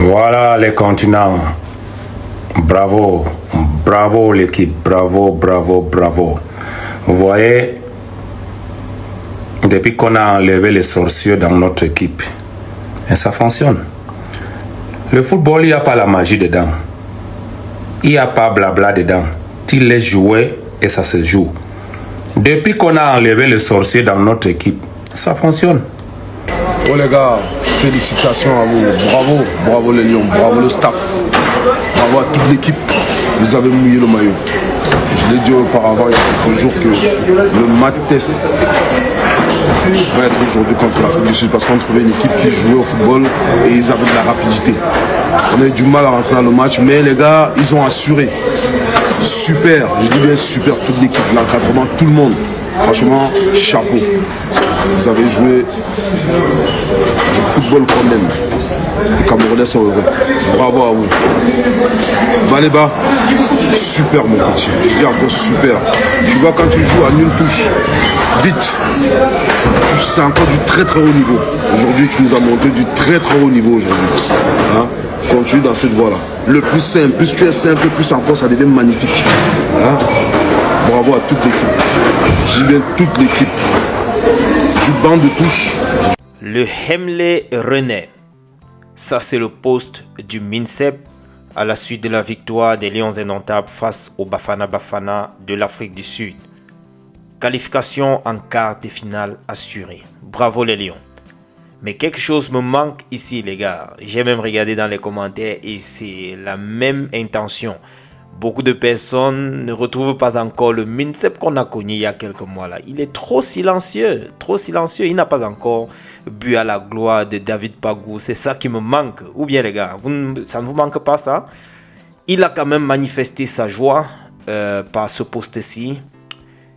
Voilà les continents. Bravo, bravo l'équipe, bravo, bravo, bravo. Vous voyez, depuis qu'on a enlevé les sorciers dans notre équipe, et ça fonctionne. Le football, il n'y a pas la magie dedans. Il n'y a pas blabla dedans. Tu laisses jouer et ça se joue. Depuis qu'on a enlevé les sorciers dans notre équipe, ça fonctionne. Oh les gars, félicitations à vous, bravo, bravo les Lions, bravo le staff, bravo à toute l'équipe, vous avez mouillé le maillot. Je l'ai dit auparavant il y a quelques jours que le match test va être aujourd'hui contre l'Afrique du Sud parce qu'on trouvait une équipe qui jouait au football et ils avaient de la rapidité. On a eu du mal à rentrer dans le match, mais les gars, ils ont assuré. Super, je dis bien super, toute l'équipe, l'encadrement, tout le monde. Franchement, chapeau. Vous avez joué du football qu'on aime. Les Camerounais sont heureux. Bravo à vous. Valéba, super mon petit. Je dis encore super. Tu vois quand tu joues à une touche, vite. C'est encore du très très haut niveau. Aujourd'hui, tu nous as montré du très très haut niveau aujourd'hui. Hein? Continue dans cette voie-là. Le plus simple, plus tu es simple, plus encore ça devient magnifique. Hein? Bravo à toute l'équipe. J'y viens toute l'équipe. Du banc de touche. Le Hemle renaît. Ça, c'est le poste du MINSEP à la suite de la victoire des Lions indomptables face au Bafana Bafana de l'Afrique du Sud. Qualification en quart de finale assurée. Bravo les Lions. Mais quelque chose me manque ici, les gars. J'ai même regardé dans les commentaires et c'est la même intention. Beaucoup de personnes ne retrouvent pas encore le MINSEP qu'on a connu il y a quelques mois là. Il est trop silencieux, trop silencieux. Il n'a pas encore bu à la gloire de David Pagou. C'est ça qui me manque. Ou bien les gars, ça ne vous manque pas ça? Il a quand même manifesté sa joie par ce poste-ci.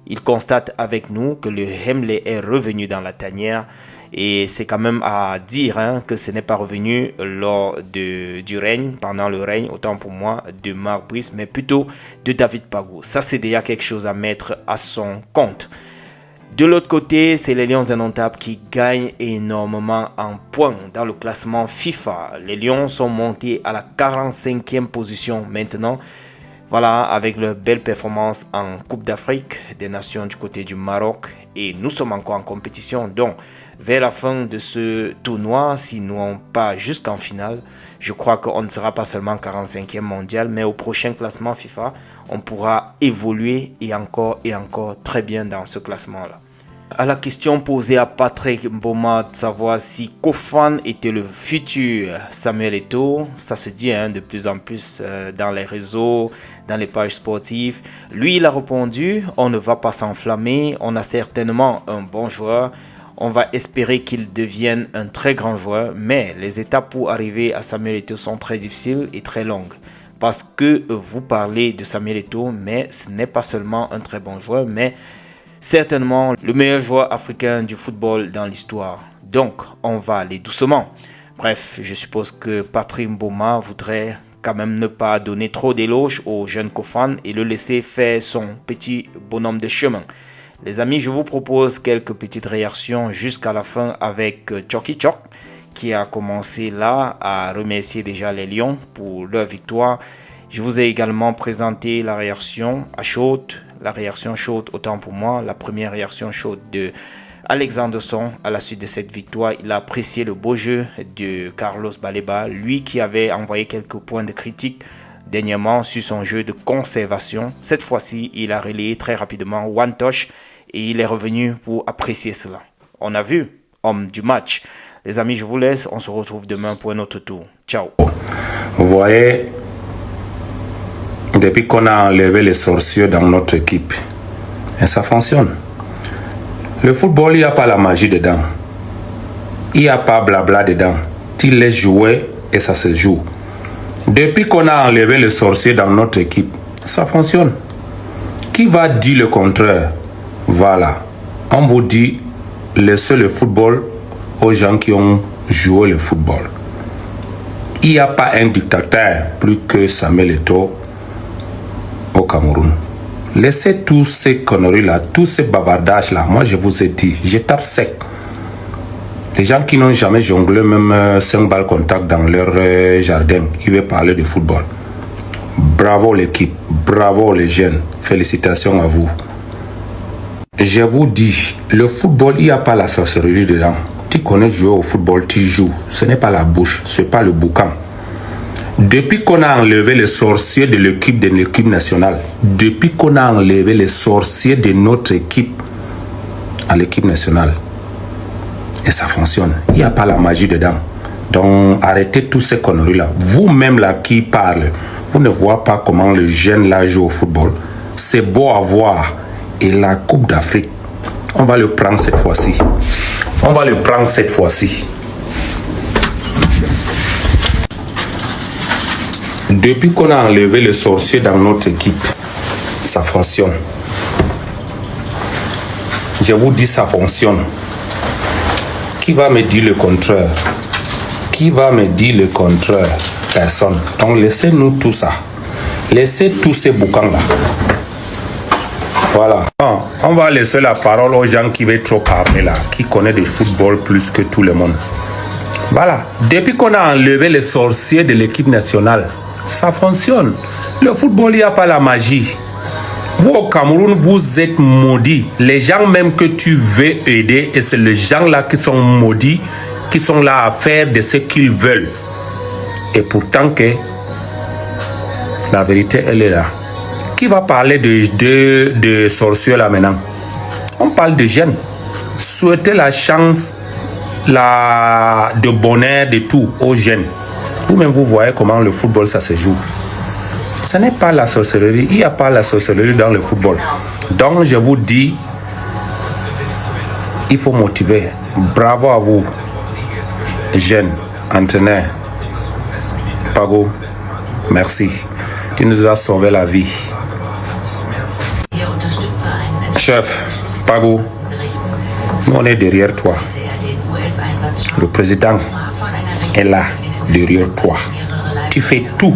Il constate avec nous que le Hemle est revenu dans la tanière. Et c'est quand même à dire que ce n'est pas revenu lors du règne, pendant le règne, autant pour moi, de Marc Brice, mais plutôt de David Pagou. Ça, c'est déjà quelque chose à mettre à son compte. De l'autre côté, c'est les Lions indomptables qui gagnent énormément en points dans le classement FIFA. Les Lions sont montés à la 45e position maintenant. Voilà, avec leur belle performance en Coupe d'Afrique des Nations du côté du Maroc. Et nous sommes encore en compétition. Donc, vers la fin de ce tournoi, si nous n'allons pas jusqu'en finale, je crois qu'on ne sera pas seulement 45e mondial, mais au prochain classement FIFA, on pourra évoluer et encore très bien dans ce classement-là. À la question posée à Patrick Mboma de savoir si Kofan était le futur Samuel Eto'o, ça se dit de plus en plus dans les réseaux, dans les pages sportives. Lui, il a répondu, on ne va pas s'enflammer, on a certainement un bon joueur. On va espérer qu'il devienne un très grand joueur, mais les étapes pour arriver à Samuel Eto'o sont très difficiles et très longues. Parce que vous parlez de Samuel Eto'o, mais ce n'est pas seulement un très bon joueur, mais certainement le meilleur joueur africain du football dans l'histoire. Donc, on va aller doucement. Bref, je suppose que Patrick Mboma voudrait quand même ne pas donner trop d'éloges au jeune Kofan et le laisser faire son petit bonhomme de chemin. Les amis, je vous propose quelques petites réactions jusqu'à la fin avec Choki Chok qui a commencé là à remercier déjà les Lions pour leur victoire. Je vous ai également présenté la réaction à chaude, la réaction chaude autant pour moi, la première réaction chaude de Alexanderson à la suite de cette victoire. Il a apprécié le beau jeu de Carlos Baleba, lui qui avait envoyé quelques points de critique dernièrement sur son jeu de conservation. Cette fois-ci, il a relayé très rapidement one touch et il est revenu pour apprécier cela. On a vu, homme du match. Les amis, je vous laisse. On se retrouve demain pour un autre tour. Ciao. Vous voyez, depuis qu'on a enlevé les sorciers dans notre équipe, et ça fonctionne. Le football, il n'y a pas la magie dedans. Il n'y a pas blabla dedans. Tu laisses jouer et ça se joue. Depuis qu'on a enlevé les sorciers dans notre équipe, ça fonctionne. Qui va dire le contraire? Voilà. On vous dit, laissez le football aux gens qui ont joué le football. Il n'y a pas un dictateur plus que Samuel Eto'o au Cameroun. Laissez tous ces conneries-là, tous ces bavardages-là. Moi, je vous ai dit, je tape sec. Les gens qui n'ont jamais jonglé même 5 balles contact dans leur jardin, ils veulent parler de football. Bravo l'équipe, bravo les jeunes, félicitations à vous. Je vous dis, le football, il n'y a pas la sorcellerie dedans. Tu connais jouer au football, tu joues. Ce n'est pas la bouche, ce n'est pas le boucan. Depuis qu'on a enlevé les sorciers de l'équipe nationale, depuis qu'on a enlevé les sorciers de notre équipe à l'équipe nationale, et ça fonctionne. Il n'y a pas la magie dedans. Donc arrêtez tous ces conneries-là. Vous-même là qui parlez, vous ne voyez pas comment les jeunes là jouent au football. C'est beau à voir. Et la Coupe d'Afrique, on va le prendre cette fois-ci. On va le prendre cette fois-ci. Depuis qu'on a enlevé les sorciers dans notre équipe, ça fonctionne. Je vous dis, ça fonctionne. Qui va me dire le contraire? Qui va me dire le contraire? Personne. Donc laissez-nous tout ça. Laissez tous ces boucans-là. Voilà. On va laisser la parole aux gens qui veulent trop parler là, qui connaissent du football plus que tout le monde. Voilà. Depuis qu'on a enlevé les sorciers de l'équipe nationale, ça fonctionne. Le football, il n'y a pas la magie. Vous au Cameroun, vous êtes maudits. Les gens même que tu veux aider, et c'est les gens là qui sont maudits, qui sont là à faire de ce qu'ils veulent. Et pourtant que la vérité, elle est là. Qui va parler de sorciers là maintenant? On parle de jeunes. Souhaitez la chance, de bonheur, de tout aux jeunes. Vous-même, vous voyez comment le football, ça se joue. Ce n'est pas la sorcellerie. Il n'y a pas la sorcellerie dans le football. Donc, je vous dis, il faut motiver. Bravo à vous, jeunes, entraîneurs. Pago, merci. Tu nous as sauvé la vie. Chef, Pago, nous on est derrière toi. Le président est là, derrière toi. Tu fais tout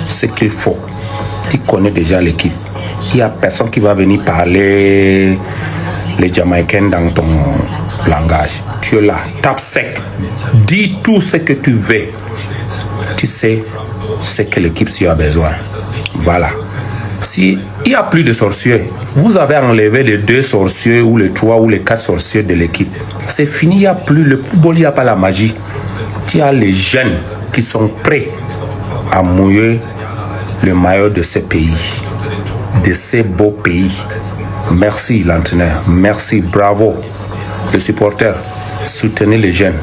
ce qu'il faut. Tu connais déjà l'équipe. Il n'y a personne qui va venir parler les Jamaïcains dans ton langage. Tu es là, tape sec. Dis tout ce que tu veux. Tu sais ce que l'équipe a besoin. Voilà. S'il n'y a plus de sorciers, vous avez enlevé les 2 sorciers ou les 3 ou les 4 sorciers de l'équipe. C'est fini, il n'y a plus. Le football, il n'y a pas la magie. Tu as les jeunes qui sont prêts à mouiller le maillot de ces pays, de ces beaux pays. Merci l'entraîneur, merci, bravo. Les supporters, soutenez les jeunes.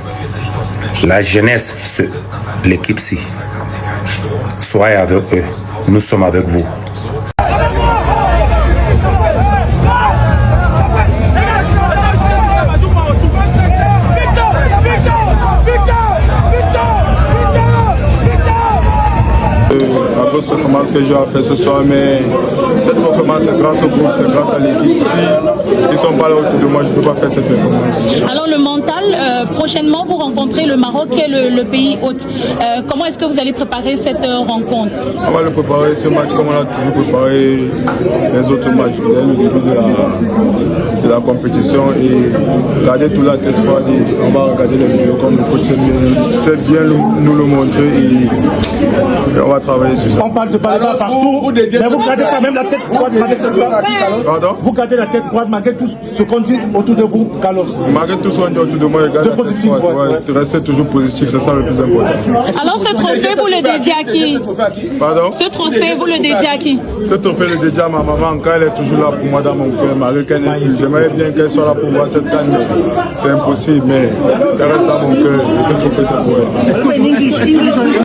La jeunesse, c'est l'équipe-ci. Soyez avec eux, nous sommes avec vous. Cette performance que j'ai fait ce soir, mais cette performance c'est grâce au groupe, c'est grâce à l'équipe. Si ils ne sont pas là autour de moi, je ne peux pas faire cette performance. Alors le mental, prochainement vous rencontrez le Maroc qui est le pays hôte. Comment est-ce que vous allez préparer cette rencontre? On va le préparer ce match comme on a toujours préparé les autres matchs dès le début de la compétition et garder toute la tête froide. On va regarder les vidéos comme le coach sait bien nous le montrer et on va travailler sur ça. On parle de balles partout, mais vous gardez quand même la tête froide malgré tout ça. Pardon? Vous gardez la tête froide malgré tout ce qu'on dit autour de vous, Carlos. Malgré tout ce qu'on dit autour de moi, je garde la tête froide. Ouais. Restez toujours positif, c'est ça le plus important. Alors ce trophée, vous le dédiez à qui? Pardon? Ce trophée, vous le dédiez à qui? Ce trophée, le dédié à ma maman, quand elle est toujours là pour moi dans mon cœur, malgré qu'elle n'est plus. J'aimerais bien qu'elle soit là pour voir cette canne, c'est impossible, mais elle reste dans mon cœur. Ce trophée, c'est pour elle.